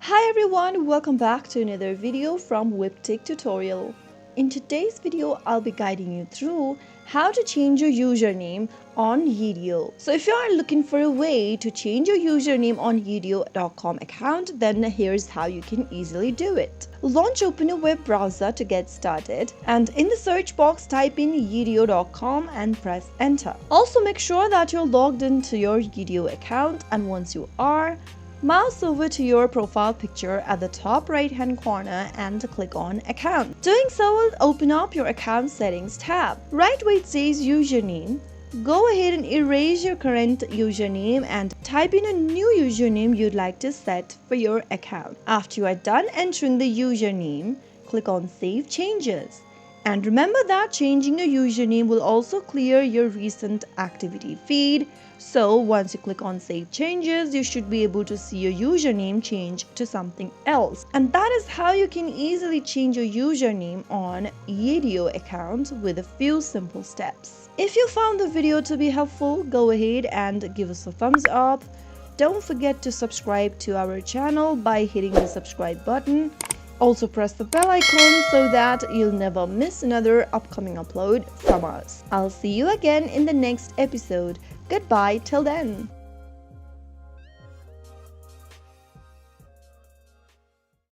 Hi everyone, welcome back to another video from Webtech Tutorial. In today's video, I'll be guiding you through how to change your username on Yidio. So if you are looking for a way to change your username on Yidio.com account, then here's how you can easily do it. Launch open a web browser to get started, and in the search box type in Yidio.com and press enter. Also make sure that you're logged into your Yidio account, and once you are, mouse over to your profile picture at the top right hand corner and click on account. Doing so will open up your account settings tab. Right where it says username, go ahead and erase your current username and type in a new username you'd like to set for your account. After you are done entering the username, click on save changes. And remember that changing your username will also clear your recent activity feed. So once you click on save changes, you should be able to see your username change to something else. And that is how you can easily change your username on Yidio account with a few simple steps. If you found the video to be helpful, go ahead and give us a thumbs up. Don't forget to subscribe to our channel by hitting the subscribe button. Also press the bell icon so that you'll never miss another upcoming upload from us. I'll see you again in the next episode. Goodbye till then.